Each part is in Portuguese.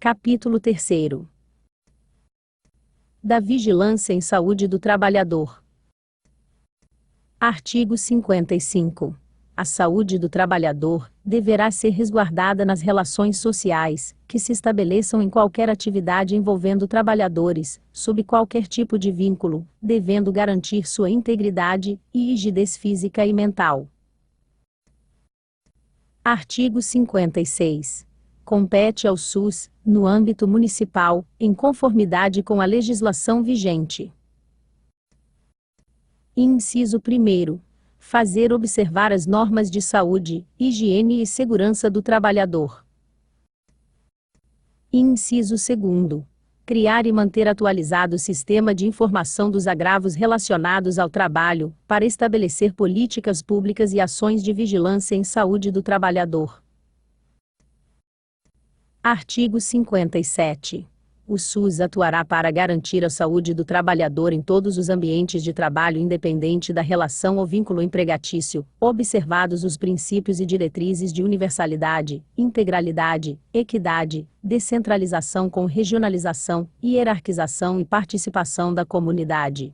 Capítulo 3º. Da vigilância em saúde do trabalhador. Artigo 55. A saúde do trabalhador deverá ser resguardada nas relações sociais que se estabeleçam em qualquer atividade envolvendo trabalhadores, sob qualquer tipo de vínculo, devendo garantir sua integridade e rigidez física e mental. Artigo 56. Compete ao SUS, no âmbito municipal, em conformidade com a legislação vigente. Inciso 1º. Fazer observar as normas de saúde, higiene e segurança do trabalhador. Inciso 2º. Criar e manter atualizado o sistema de informação dos agravos relacionados ao trabalho, para estabelecer políticas públicas e ações de vigilância em saúde do trabalhador. Artigo 57. O SUS atuará para garantir a saúde do trabalhador em todos os ambientes de trabalho independente da relação ou vínculo empregatício, observados os princípios e diretrizes de universalidade, integralidade, equidade, descentralização com regionalização, hierarquização e participação da comunidade.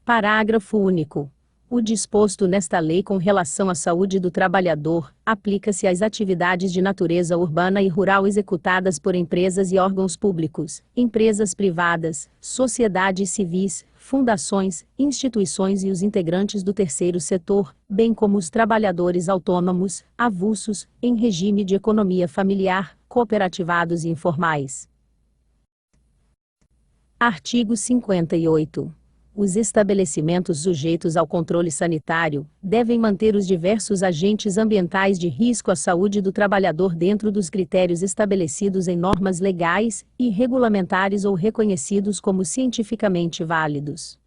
Parágrafo único. O disposto nesta lei com relação à saúde do trabalhador, aplica-se às atividades de natureza urbana e rural executadas por empresas e órgãos públicos, empresas privadas, sociedades civis, fundações, instituições e os integrantes do terceiro setor, bem como os trabalhadores autônomos, avulsos, em regime de economia familiar, cooperativados e informais. Artigo 58. Os estabelecimentos sujeitos ao controle sanitário devem manter os diversos agentes ambientais de risco à saúde do trabalhador dentro dos critérios estabelecidos em normas legais e regulamentares ou reconhecidos como cientificamente válidos.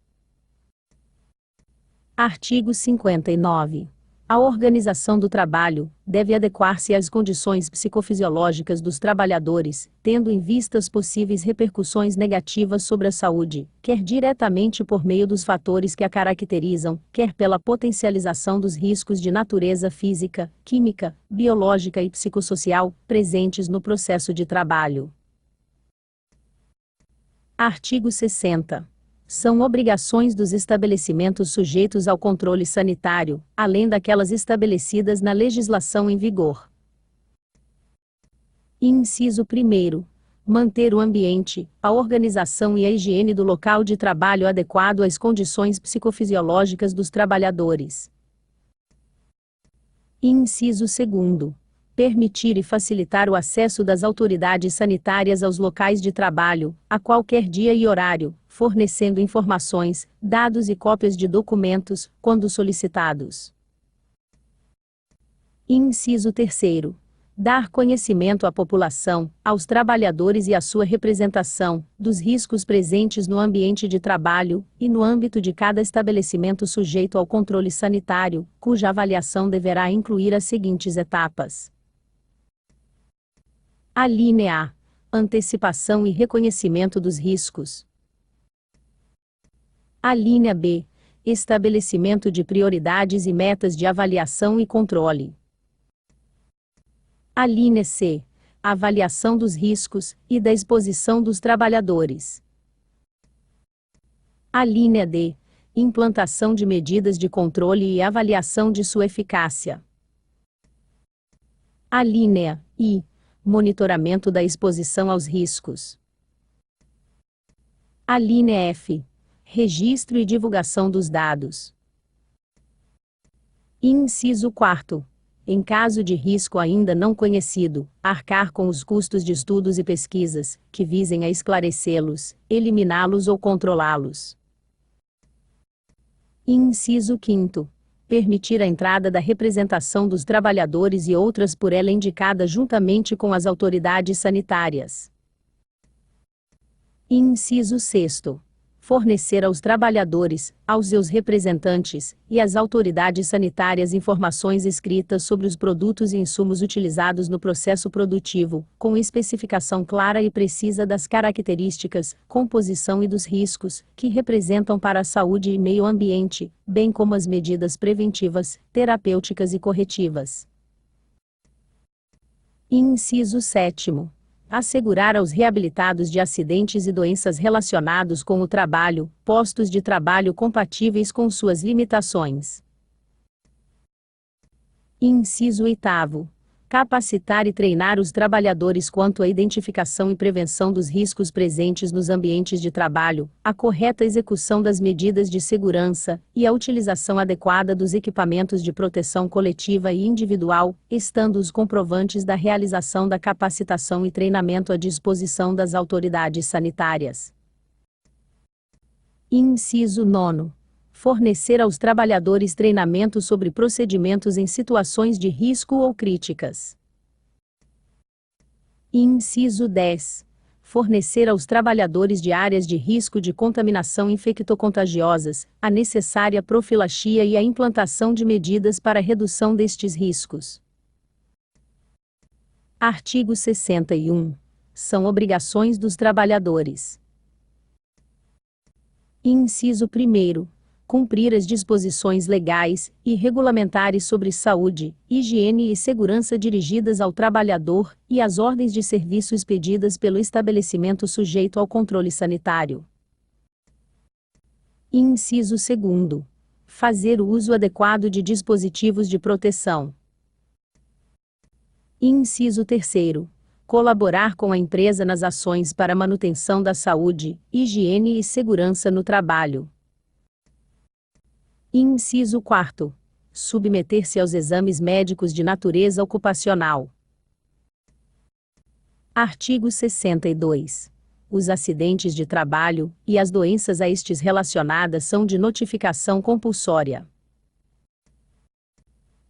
Artigo 59. A organização do trabalho deve adequar-se às condições psicofisiológicas dos trabalhadores, tendo em vista as possíveis repercussões negativas sobre a saúde, quer diretamente por meio dos fatores que a caracterizam, quer pela potencialização dos riscos de natureza física, química, biológica e psicossocial, presentes no processo de trabalho. Artigo 60. São obrigações dos estabelecimentos sujeitos ao controle sanitário, além daquelas estabelecidas na legislação em vigor. Inciso 1º. Manter o ambiente, a organização e a higiene do local de trabalho adequado às condições psicofisiológicas dos trabalhadores. Inciso 2º. Permitir e facilitar o acesso das autoridades sanitárias aos locais de trabalho, a qualquer dia e horário, fornecendo informações, dados e cópias de documentos, quando solicitados. Inciso 3º. Dar conhecimento à população, aos trabalhadores e à sua representação, dos riscos presentes no ambiente de trabalho, e no âmbito de cada estabelecimento sujeito ao controle sanitário, cuja avaliação deverá incluir as seguintes etapas. Alínea A. Antecipação e reconhecimento dos riscos. Alínea B. Estabelecimento de prioridades e metas de avaliação e controle. Alínea C. Avaliação dos riscos e da exposição dos trabalhadores. Alínea D. Implantação de medidas de controle e avaliação de sua eficácia. Alínea I. Monitoramento da exposição aos riscos. Alínea F. Registro e divulgação dos dados. Inciso 4º. Em caso de risco ainda não conhecido, arcar com os custos de estudos e pesquisas, que visem a esclarecê-los, eliminá-los ou controlá-los. Inciso 5º. Permitir a entrada da representação dos trabalhadores e outras por ela indicadas juntamente com as autoridades sanitárias. Inciso 6º. Fornecer aos trabalhadores, aos seus representantes, e às autoridades sanitárias informações escritas sobre os produtos e insumos utilizados no processo produtivo, com especificação clara e precisa das características, composição e dos riscos, que representam para a saúde e meio ambiente, bem como as medidas preventivas, terapêuticas e corretivas. Inciso 7º. Assegurar aos reabilitados de acidentes e doenças relacionados com o trabalho, postos de trabalho compatíveis com suas limitações. Inciso 8º. Capacitar e treinar os trabalhadores quanto à identificação e prevenção dos riscos presentes nos ambientes de trabalho, a correta execução das medidas de segurança e a utilização adequada dos equipamentos de proteção coletiva e individual, estando os comprovantes da realização da capacitação e treinamento à disposição das autoridades sanitárias. Inciso 9º. Fornecer aos trabalhadores treinamento sobre procedimentos em situações de risco ou críticas. Inciso 10. Fornecer aos trabalhadores de áreas de risco de contaminação infectocontagiosas a necessária profilaxia e a implantação de medidas para redução destes riscos. Artigo 61. São obrigações dos trabalhadores. Inciso 1º. Cumprir as disposições legais e regulamentares sobre saúde, higiene e segurança dirigidas ao trabalhador e as ordens de serviço expedidas pelo estabelecimento sujeito ao controle sanitário. Inciso 2º. Fazer o uso adequado de dispositivos de proteção. Inciso 3º. Colaborar com a empresa nas ações para a manutenção da saúde, higiene e segurança no trabalho. Inciso 4º. Submeter-se aos exames médicos de natureza ocupacional. Artigo 62. Os acidentes de trabalho e as doenças a estes relacionadas são de notificação compulsória.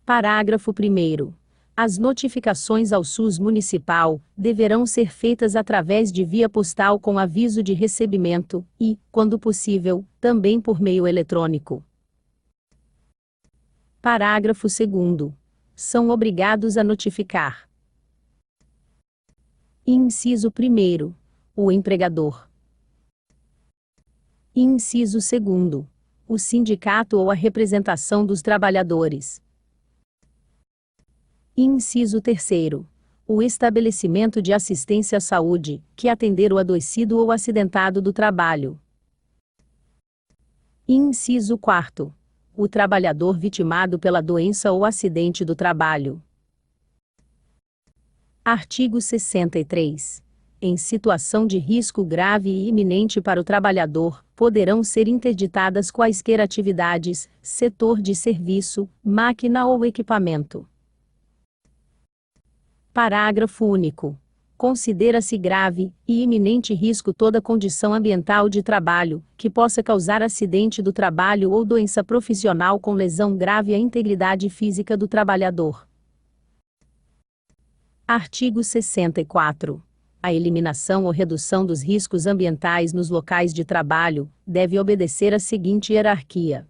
Parágrafo 1º. As notificações ao SUS municipal deverão ser feitas através de via postal com aviso de recebimento e, quando possível, também por meio eletrônico. Parágrafo 2º. São obrigados a notificar. Inciso 1º. O empregador. Inciso 2º. O sindicato ou a representação dos trabalhadores. Inciso 3º. O estabelecimento de assistência à saúde, que atender o adoecido ou acidentado do trabalho. Inciso 4º. O trabalhador vitimado pela doença ou acidente do trabalho. Artigo 63. Em situação de risco grave e iminente para o trabalhador, poderão ser interditadas quaisquer atividades, setor de serviço, máquina ou equipamento. Parágrafo único. Considera-se grave e iminente risco toda condição ambiental de trabalho, que possa causar acidente do trabalho ou doença profissional com lesão grave à integridade física do trabalhador. Artigo 64. A eliminação ou redução dos riscos ambientais nos locais de trabalho deve obedecer à seguinte hierarquia.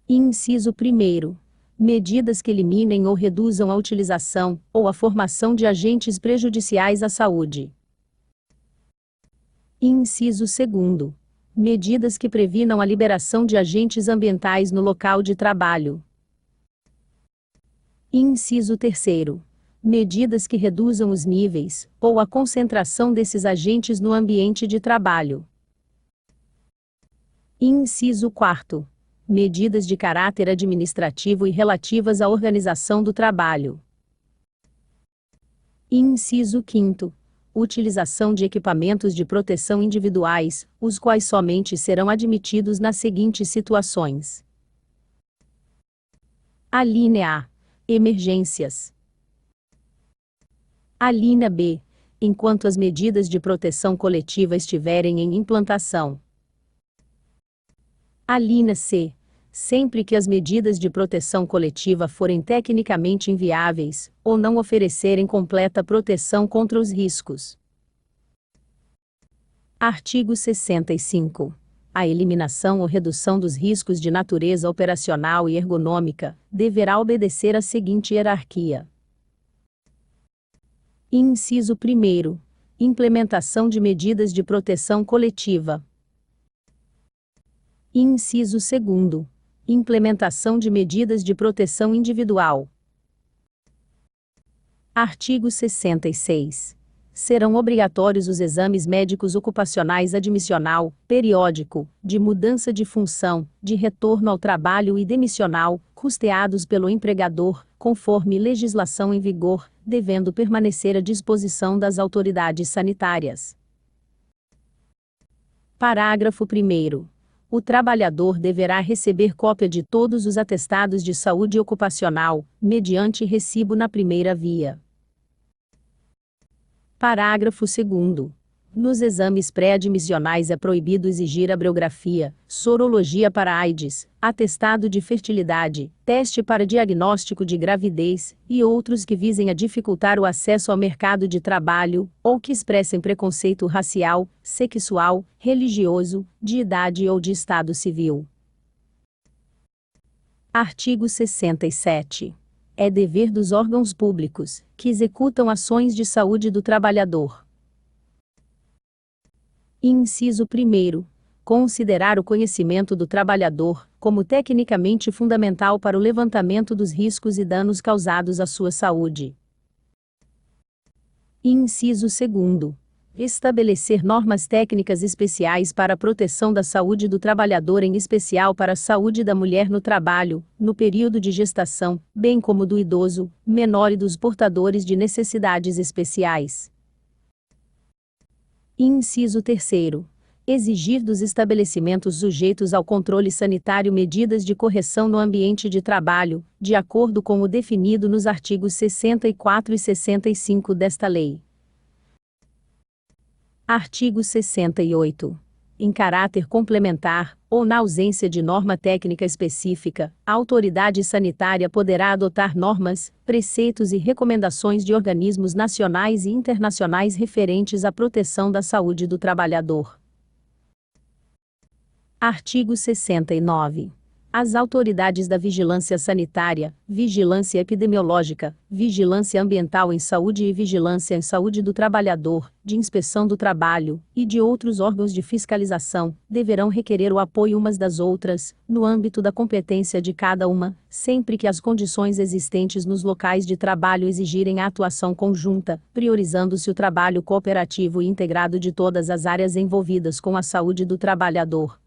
Inciso 1º. Medidas que eliminem ou reduzam a utilização ou a formação de agentes prejudiciais à saúde. Inciso 2º. Medidas que previnam a liberação de agentes ambientais no local de trabalho. Inciso 3º. Medidas que reduzam os níveis ou a concentração desses agentes no ambiente de trabalho. Inciso 4º. Medidas de caráter administrativo e relativas à organização do trabalho. Inciso 5º. Utilização de equipamentos de proteção individuais, os quais somente serão admitidos nas seguintes situações. Alínea A. Emergências. Alínea B. Enquanto as medidas de proteção coletiva estiverem em implantação. Alínea C. Sempre que as medidas de proteção coletiva forem tecnicamente inviáveis, ou não oferecerem completa proteção contra os riscos. Artigo 65. A eliminação ou redução dos riscos de natureza operacional e ergonômica deverá obedecer à seguinte hierarquia. Inciso 1º. Implementação de medidas de proteção coletiva. Inciso 2º. Implementação de medidas de proteção individual. Artigo 66. Serão obrigatórios os exames médicos ocupacionais admissional, periódico, de mudança de função, de retorno ao trabalho e demissional, custeados pelo empregador, conforme legislação em vigor, devendo permanecer à disposição das autoridades sanitárias. Parágrafo 1º. O trabalhador deverá receber cópia de todos os atestados de saúde ocupacional, mediante recibo na primeira via. Parágrafo 2º. Nos exames pré-admissionais é proibido exigir abriografia, sorologia para AIDS, atestado de fertilidade, teste para diagnóstico de gravidez, e outros que visem a dificultar o acesso ao mercado de trabalho, ou que expressem preconceito racial, sexual, religioso, de idade ou de estado civil. Artigo 67. É dever dos órgãos públicos, que executam ações de saúde do trabalhador. Inciso 1º. Considerar o conhecimento do trabalhador como tecnicamente fundamental para o levantamento dos riscos e danos causados à sua saúde. Inciso 2º. Estabelecer normas técnicas especiais para a proteção da saúde do trabalhador, em especial para a saúde da mulher no trabalho, no período de gestação, bem como do idoso, menor e dos portadores de necessidades especiais. Inciso 3º. Exigir dos estabelecimentos sujeitos ao controle sanitário medidas de correção no ambiente de trabalho, de acordo com o definido nos artigos 64 e 65 desta lei. Artigo 68. Em caráter complementar, ou na ausência de norma técnica específica, a autoridade sanitária poderá adotar normas, preceitos e recomendações de organismos nacionais e internacionais referentes à proteção da saúde do trabalhador. Artigo 69. As autoridades da vigilância sanitária, vigilância epidemiológica, vigilância ambiental em saúde e vigilância em saúde do trabalhador, de inspeção do trabalho, e de outros órgãos de fiscalização, deverão requerer o apoio umas das outras, no âmbito da competência de cada uma, sempre que as condições existentes nos locais de trabalho exigirem a atuação conjunta, priorizando-se o trabalho cooperativo e integrado de todas as áreas envolvidas com a saúde do trabalhador.